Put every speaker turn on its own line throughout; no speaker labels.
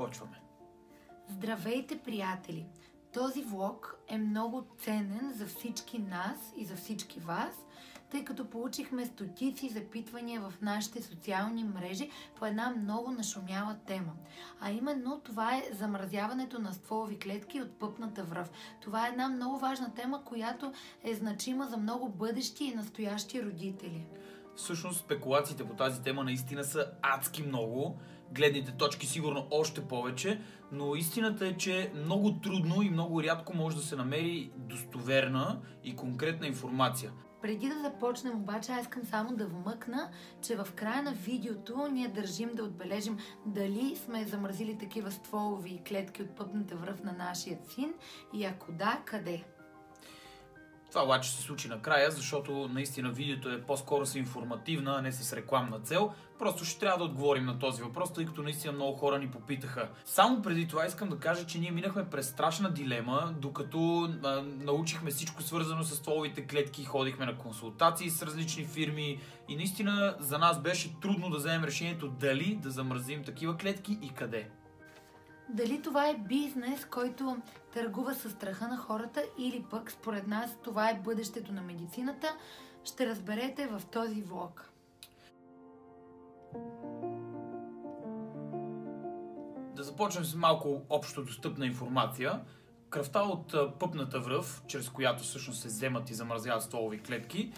Почваме.
Здравейте, приятели! Този влог е много ценен за всички нас и за всички вас, тъй като получихме стотици запитвания в нашите социални мрежи по една много нашумяла тема. А именно това е замразяването на стволови клетки от пъпната връв. Това е една много важна тема, която е значима за много бъдещи и настоящи родители.
Всъщност спекулациите по тази тема наистина са адски много, гледните точки сигурно още повече, но истината е, че много трудно и много рядко може да се намери достоверна и конкретна информация.
Преди да започнем обаче, аз искам само да вмъкна, че в края на видеото ние държим да отбележим дали сме замразили такива стволови клетки от пъпната връв на нашия син и ако да, къде.
Това обаче се случи накрая, защото наистина видеото е по-скоро с информативна, а не с рекламна цел. Просто ще трябва да отговорим на този въпрос, тъй като наистина много хора ни попитаха. Само преди това искам да кажа, че ние минахме през страшна дилема, докато научихме всичко свързано с стволовите клетки, ходихме на консултации с различни фирми и наистина за нас беше трудно да вземем решението дали да замразим такива клетки и къде.
Дали това е бизнес, който търгува със страха на хората, или пък според нас това е бъдещето на медицината, ще разберете в този влог.
Да започнем с малко общо достъпна информация. Кръвта от пъпната връв, чрез която всъщност се вземат и замразяват стволови клетки,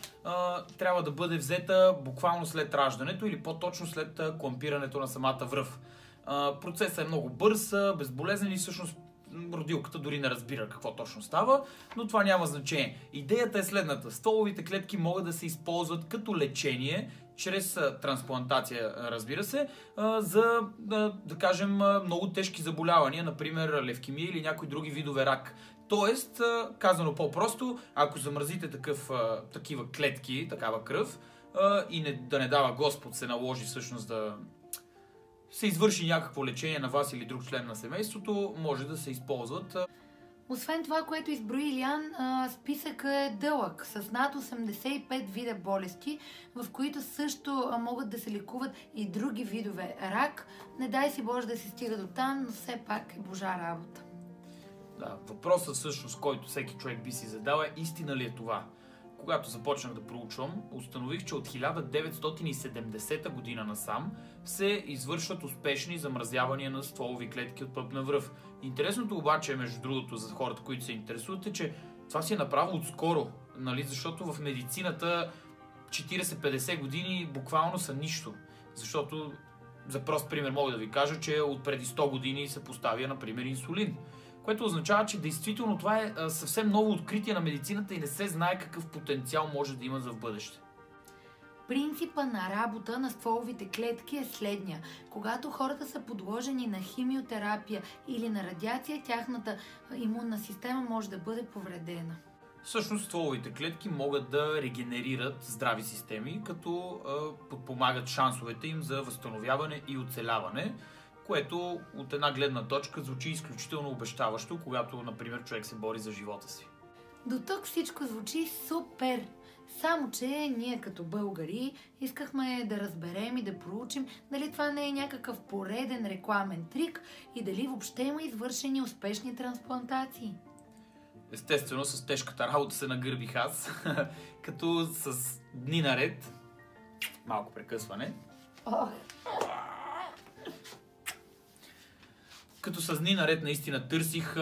трябва да бъде взета буквално след раждането или по-точно след клампирането на самата връв. Процесът е много бърз, безболезнен и всъщност родилката дори не разбира какво точно става, но това няма значение. Идеята е следната. Стволовите клетки могат да се използват като лечение, чрез трансплантация, разбира се, за, да кажем, много тежки заболявания, например левкемия или някои други видове рак. Тоест, казано по-просто, ако замразите такива клетки, такава кръв и да не дава Господ се наложи всъщност да се извърши някакво лечение на вас или друг член на семейството, може да се използват.
Освен това, което изброи Илиян, списъкът е дълъг, с над 85 вида болести, в които също могат да се лекуват и други видове рак. Не дай си Боже да се стига до там, но все пак е божа работа.
Да, въпросът всъщност, който всеки човек би си задал е: истина ли е това? Когато започнах да проучвам, установих, че от 1970 година насам се извършват успешни замразявания на стволови клетки от пъпна връв. Интересното обаче, между другото, за хората, които се интересуват, е, че това си е направо отскоро, нали? Защото в медицината 40-50 години буквално са нищо. Защото, за прост пример мога да ви кажа, че от преди 100 години се поставя, например, инсулин. Което означава, че действително това е съвсем ново откритие на медицината и не се знае какъв потенциал може да има за в бъдеще.
Принципа на работа на стволовите клетки е следния. Когато хората са подложени на химиотерапия или на радиация, тяхната имунна система може да бъде повредена.
Всъщност стволовите клетки могат да регенерират здрави системи, като подпомагат шансовете им за възстановяване и оцеляване, което от една гледна точка звучи изключително обещаващо, когато, например, човек се бори за живота си.
До тук всичко звучи супер! Само че ние като българи искахме да разберем и да проучим дали това не е някакъв пореден рекламен трик и дали въобще има извършени успешни трансплантации.
Естествено, с тежката работа се нагърбих аз, като с дни наред, малко прекъсване, като с дни наред наистина търсих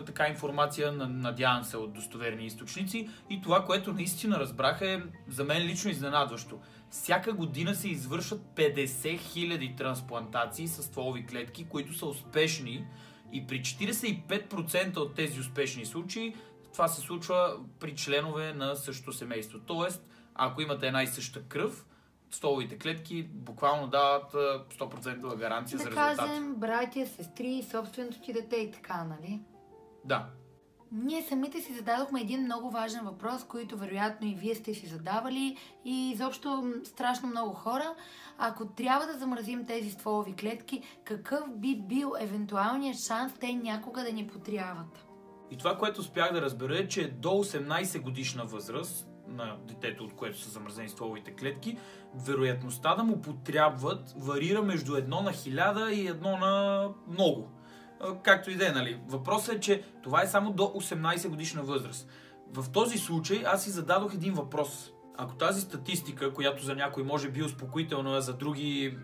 така информация, надявам се, от достоверни източници, и това, което наистина разбрах, е за мен лично изненадващо. Всяка година се извършват 50 000 трансплантации с стволови клетки, които са успешни, и при 45% от тези успешни случаи това се случва при членове на същото семейство. Тоест, ако имате една и съща кръв, стволовите клетки буквално дават 100% гаранция за резултат.
Да кажем, братя, сестри, собственото ти дете и така, нали?
Да.
Ние самите си зададохме един много важен въпрос, който вероятно и вие сте си задавали, и изобщо страшно много хора. Ако трябва да замразим тези стволови клетки, какъв би бил евентуалният шанс те някога да ни потрябват?
И това, което успях да разбера, е, че до 18 годишна възраст на детето, от което са замразени стволовите клетки, вероятността да му потрябват варира между 1 на 1000 и 1 на много. Както и да е, нали. Въпросът е, че това е само до 18 годишна възраст. В този случай аз си зададох един въпрос. Ако тази статистика, която за някой може би успокоителна, за други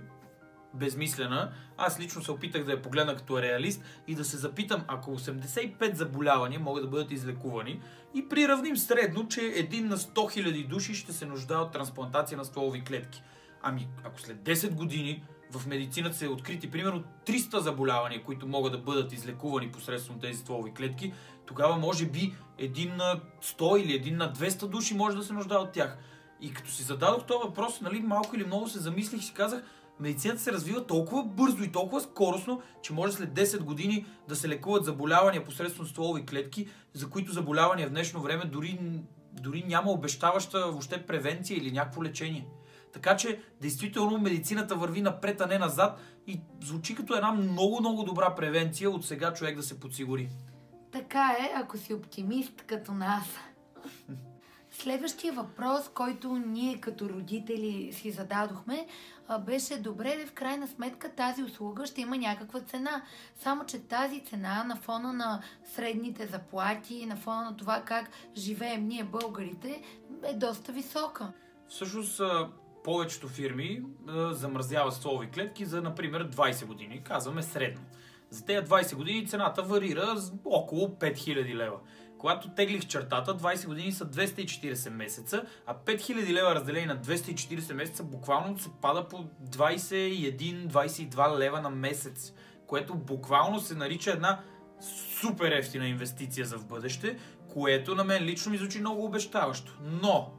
безмислена, аз лично се опитах да я погледна като реалист и да се запитам, ако 85 заболявания могат да бъдат излекувани и приравним средно, че 1 на 100 000 души ще се нуждае от трансплантация на стволови клетки. Ами, ако след 10 години в медицината се открити примерно 300 заболявания, които могат да бъдат излекувани посредством тези стволови клетки, тогава може би 1 на 100 или 1 на 200 души може да се нуждае от тях. И като си зададох този въпрос, нали, малко или много се замислих и си казах, медицината се развива толкова бързо и толкова скоростно, че може след 10 години да се лекуват заболявания посредством стволови клетки, за които заболявания в днешно време дори няма обещаваща въобще превенция или някакво лечение. Така че, действително, медицината върви напред, а не назад и звучи като една много добра превенция от сега човек да се подсигури.
Така е, ако си оптимист като нас. Следващия въпрос, който ние като родители си зададохме, беше добре, в крайна сметка тази услуга ще има някаква цена. Само че тази цена на фона на средните заплати, на фона на това как живеем ние българите, е доста висока.
Всъщност, повечето фирми замразяват стволови клетки за, например, 20 години. Казваме средно. За тези 20 години цената варира около 5000 лева. Когато теглих чертата, 20 години са 240 месеца, а 5000 лева разделени на 240 месеца буквално се пада по 21-22 лева на месец, което буквално се нарича една супер ефтина инвестиция за в бъдеще, което на мен лично ми звучи много обещаващо. Но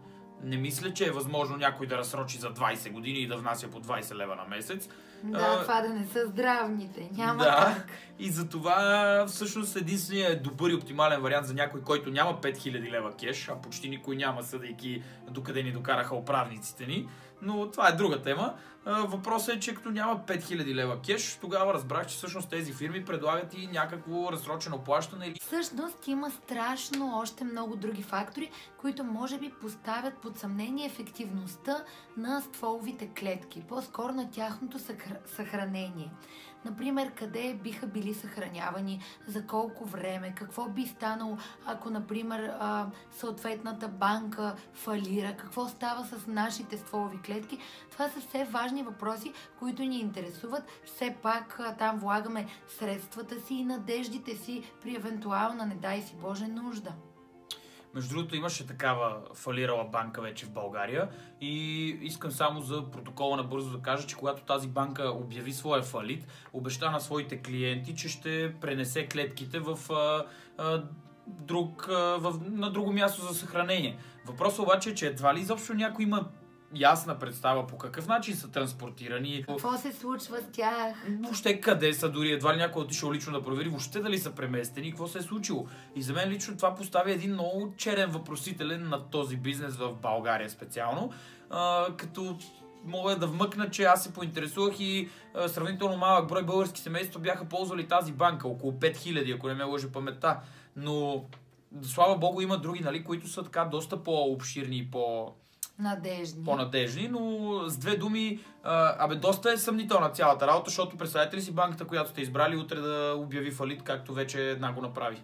не мисля, че е възможно някой да разсрочи за 20 години и да внася по 20 лева на месец.
Да, това да не са здравните. Няма как.
И за това всъщност единственият добър и оптимален вариант за някой, който няма 5000 лева кеш, а почти никой няма, съдейки докъде ни докараха управниците ни. Но това е друга тема. Въпросът е, че като няма 5000 лева кеш, тогава разбрах, че всъщност тези фирми предлагат и някакво разсрочено плащане.
Всъщност има страшно още много други фактори, които може би поставят под съмнение ефективността на стволовите клетки, по-скоро на тяхното съхранение. Например, къде биха били съхранявани, за колко време, какво би станало, ако, например, съответната банка фалира, какво става с нашите стволови клетки. Това са все важни въпроси, които ни интересуват. Все пак там влагаме средствата си и надеждите си при евентуална, не дай си Боже, нужда.
Между другото, имаше такава фалирала банка вече в България и искам само за протокола набързо да кажа, че когато тази банка обяви своя фалит, обеща на своите клиенти, че ще пренесе клетките на друго място за съхранение. Въпросът обаче е, че едва ли изобщо някой има ясна представа по какъв начин са транспортирани.
Какво се случва с тях?
Въобще къде са, дори едва ли някой отишъл лично да провери въобще дали са преместени и какво се е случило. И за мен лично това поставя един много черен въпросителен на този бизнес в България специално. Като мога да вмъкна, че аз се поинтересувах и сравнително малък брой български семейства бяха ползвали тази банка, около 5000, ако не ме лъже паметта. Но слава богу има други, нали, които са така доста по-обширни и по-надежни, но с две думи, доста е съмнителна цялата работа, защото представете ли си банката, която сте избрали утре да обяви фалит, както вече една го направи.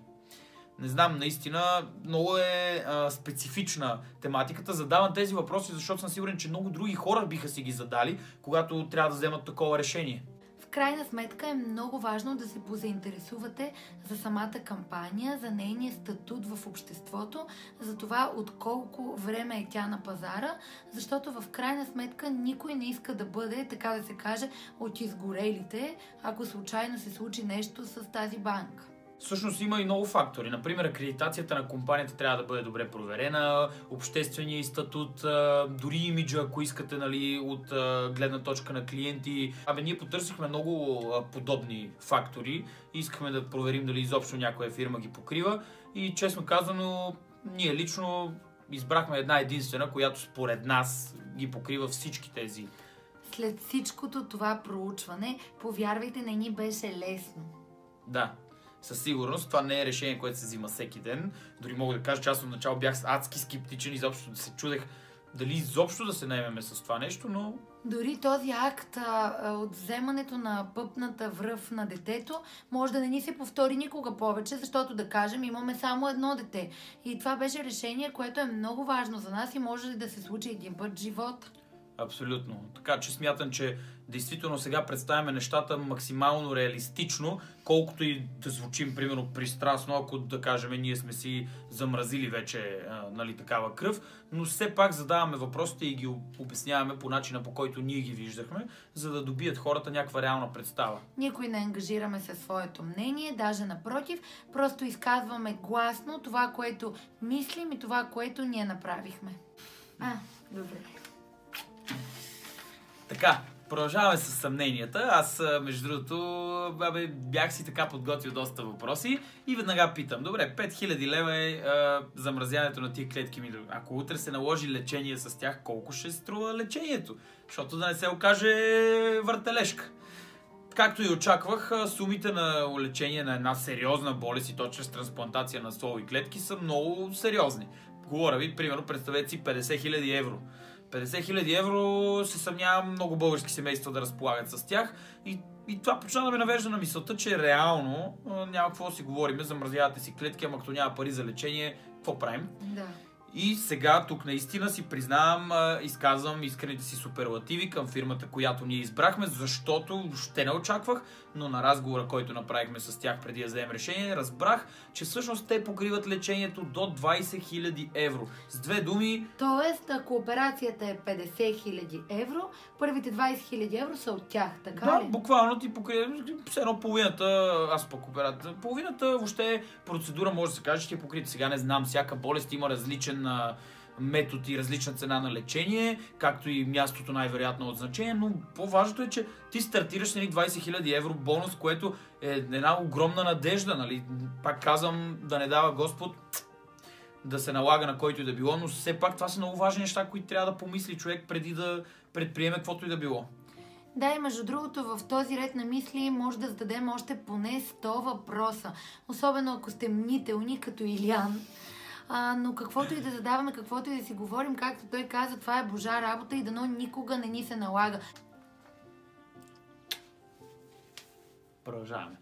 Не знам, наистина много е специфична тематиката. Задавам тези въпроси, защото съм сигурен, че много други хора биха си ги задали, когато трябва да вземат такова решение.
В крайна сметка е много важно да се позаинтересувате за самата кампания, за нейния статут в обществото, за това от колко време е тя на пазара, защото в крайна сметка никой не иска да бъде, така да се каже, от изгорелите, ако случайно се случи нещо с тази банка.
Всъщност има и много фактори. Например, акредитацията на компанията трябва да бъде добре проверена, обществения статут, дори имиджа, ако искате, нали, от гледна точка на клиенти. Ние потърсихме много подобни фактори и искахме да проверим дали изобщо някоя фирма ги покрива. И честно казано, ние лично избрахме една единствена, която според нас ги покрива всички тези.
След всичкото това проучване, повярвайте, не ни беше лесно.
Да. Със сигурност това не е решение, което се взима всеки ден. Дори мога да кажа, че аз отначало бях адски скептичен, изобщо да се чудех дали изобщо да се наемеме с това нещо, но...
Дори този акт от вземането на пъпната връв на детето може да не ни се повтори никога повече, защото да кажем имаме само едно дете. И това беше решение, което е много важно за нас и може да се случи един път в живота.
Абсолютно. Така че смятам, че действително сега представяме нещата максимално реалистично, колкото и да звучим, примерно, пристрастно, ако да кажем, ние сме си замразили вече нали, такава кръв, но все пак задаваме въпросите и ги обясняваме по начина, по който ние ги виждахме, за да добият хората някаква реална представа.
Никой не ангажираме със своето мнение, даже напротив, просто изказваме гласно това, което мислим и това, което ние направихме. Добре.
Така, продължаваме с съмненията. Аз, между другото, бях си така подготвил доста въпроси и веднага питам. Добре, 5000 лева е замразяването на тия клетки ми. Ако утре се наложи лечение с тях, колко ще струва лечението? Защото да не се окаже въртележка. Както и очаквах, сумите на лечение на една сериозна болест и то чрез трансплантация на стволови клетки са много сериозни. Говоря ви, примерно, представете си 50 000 евро. 50 000 евро се съмнявам много български семейства да разполагат с тях и това почна да ме навежда на мисълта, че реално няма какво да си говорим, замразявате си клетки, ама като няма пари за лечение, какво правим?
Да.
И сега тук наистина си признавам, изказвам искрените си суперлативи към фирмата, която ние избрахме, защото ще не очаквах, но на разговора, който направихме с тях преди да вземем решение, разбрах, че всъщност те покриват лечението до 20 000 евро. С две думи...
Тоест, ако операцията е 50 000 евро, първите 20 000 евро са от тях, така ли?
Да, буквално ти покриват все едно половината, аз пък операцията. Половината въобще процедура може да се каже, че ти е покрита. Сега не знам, всяка болест има различен метод и различна цена на лечение, както и мястото най-вероятно от значение, но по-важното е, че ти стартираш с 20 000 евро бонус, което е една огромна надежда, нали? Пак казвам, да не дава Господ да се налага на който и да било, но все пак това са много важни неща, които трябва да помисли човек преди да предприеме каквото и да било.
Да, и между другото, в този ред на мисли може да зададем още поне 100 въпроса. Особено ако сте мнителни, като Илян. Но каквото и да задаваме, каквото и да си говорим, както той каза, това е божа работа и дано никога не ни се налага.
Продължаваме.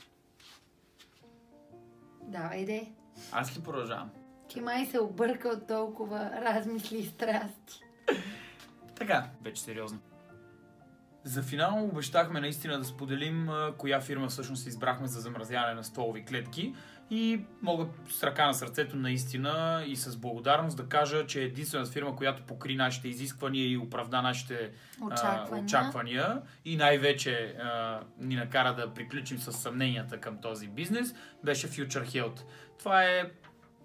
Давай де.
Аз ги продължавам.
Ти май се обърка от толкова размисли и страсти.
Така, вече сериозно. За финал обещахме наистина да споделим коя фирма всъщност избрахме за замразяване на стволови клетки и мога с ръка на сърцето наистина и с благодарност да кажа, че единствената фирма, която покри нашите изисквания и оправда нашите очаквания и най-вече ни накара да приключим с съмненията към този бизнес, беше Future Health. Това е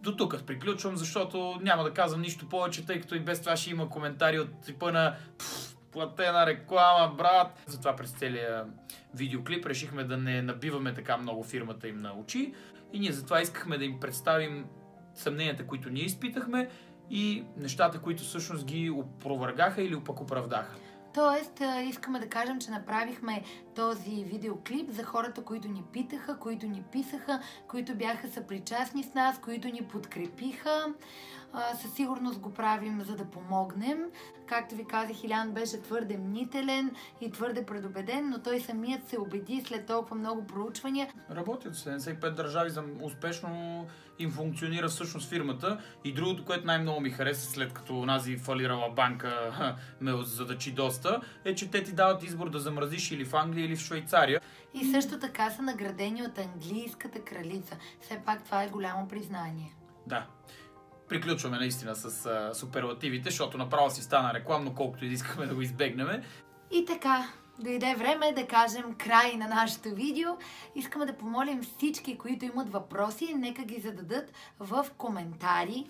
до тук приключвам, защото няма да казвам нищо повече, тъй като и без това ще има коментари от типа на платена реклама, брат. Затова през целия видеоклип решихме да не набиваме така много фирмата им на очи и ние затова искахме да им представим съмненията, които ние изпитахме и нещата, които всъщност ги опровергаха или пък оправдаха.
Тоест, искаме да кажем, че направихме този видеоклип за хората, които ни питаха, които ни писаха, които бяха съпричастни с нас, които ни подкрепиха. Със сигурност го правим, за да помогнем. Както ви казах, Илян беше твърде мнителен и твърде предубеден, но той самият се убеди след толкова много проучвания.
Работят 75 държави, успешно им функционира всъщност фирмата. И другото, което най-много ми хареса, след като онази фалирала банка ме задачи доста, е, че те ти дават избор да замразиш или в Англия, или в Швейцария.
И също така са наградени от английската кралица. Все пак това е голямо признание.
Да. Приключваме наистина с суперлативите, защото направо си стана рекламно, колкото и да искаме да го избегнем.
И така, дойде време да кажем край на нашето видео. Искаме да помолим всички, които имат въпроси, нека ги зададат в коментари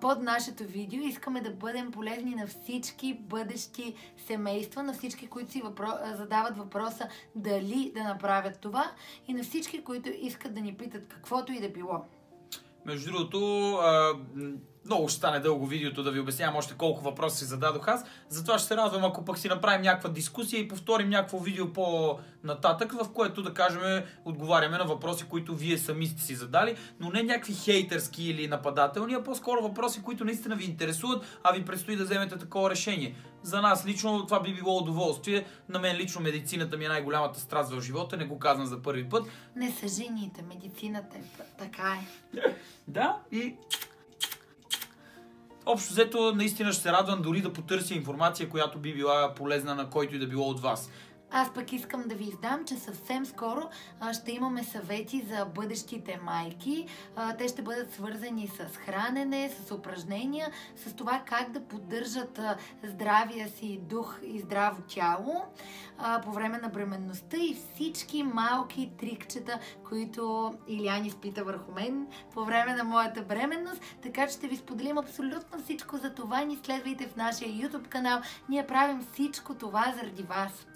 под нашето видео. Искаме да бъдем полезни на всички бъдещи семейства, на всички, които си задават въпроса дали да направят това и на всички, които искат да ни питат каквото и да било.
Между другото, много ще стане дълго видеото да ви обяснявам още колко въпроси си зададох аз. Затова ще се радвам, ако пък си направим някаква дискусия и повторим някакво видео по-нататък, в което да кажем, отговаряме на въпроси, които вие сами сте си задали, но не някакви хейтърски или нападателни, а по-скоро въпроси, които наистина ви интересуват, а ви предстои да вземете такова решение. За нас лично това би било удоволствие. На мен лично медицината ми е най-голямата страст в живота, не го казвам за първи път.
Не са жените, медицината е така е.
Да, и общо взето наистина ще се радвам дори да потърся информация, която би била полезна на който и да било от вас.
Аз пък искам да ви издам, че съвсем скоро ще имаме съвети за бъдещите майки. Те ще бъдат свързани с хранене, с упражнения, с това как да поддържат здравия си дух и здраво тяло по време на бременността и всички малки трикчета, които Илиян изпита върху мен по време на моята бременност. Така че ще ви споделим абсолютно всичко за това. Ни следвайте в нашия YouTube канал. Ние правим всичко това заради вас.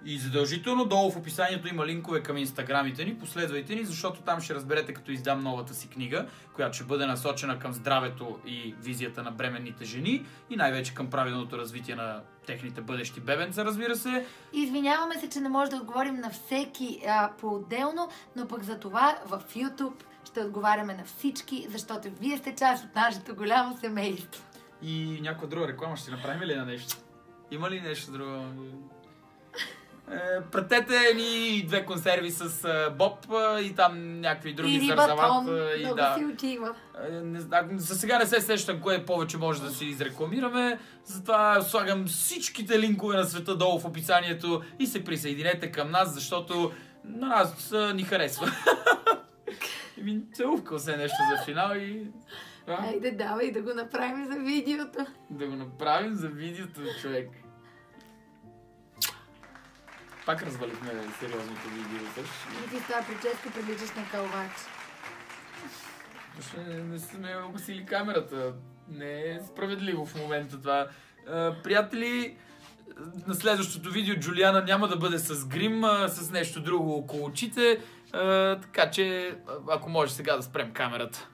И задължително долу в описанието има линкове към инстаграмите ни, последвайте ни, защото там ще разберете като издам новата си книга, която ще бъде насочена към здравето и визията на бременните жени и най-вече към правилното развитие на техните бъдещи бебенца, разбира се.
Извиняваме се, че не може да отговорим на всеки по-отделно, но пък за това в YouTube ще отговаряме на всички, защото вие сте част от нашето голямо семейство.
И някаква друга реклама ще направим ли на нещо? Има ли нещо друго? Пратете ни 2 консерви с боб и там някакви други
зарзават.
И
много
да.
си отива.
За сега не се сещам кое повече може да си изрекламираме, затова слагам всичките линкове на света долу в описанието и се присъединете към нас, защото на нас ни харесва. Целувкал се нещо за финал и...
Айде, давай да го направим за видеото.
Да го направим за видеото, човек. Пак развалихме сериозното видео.
И ти с това прическа приличаш на калвач.
Не сме угасили камерата. Не е справедливо в момента това. Приятели, на следващото видео Джулиана няма да бъде с грим, с нещо друго около очите. Така че, ако може сега да спрем камерата.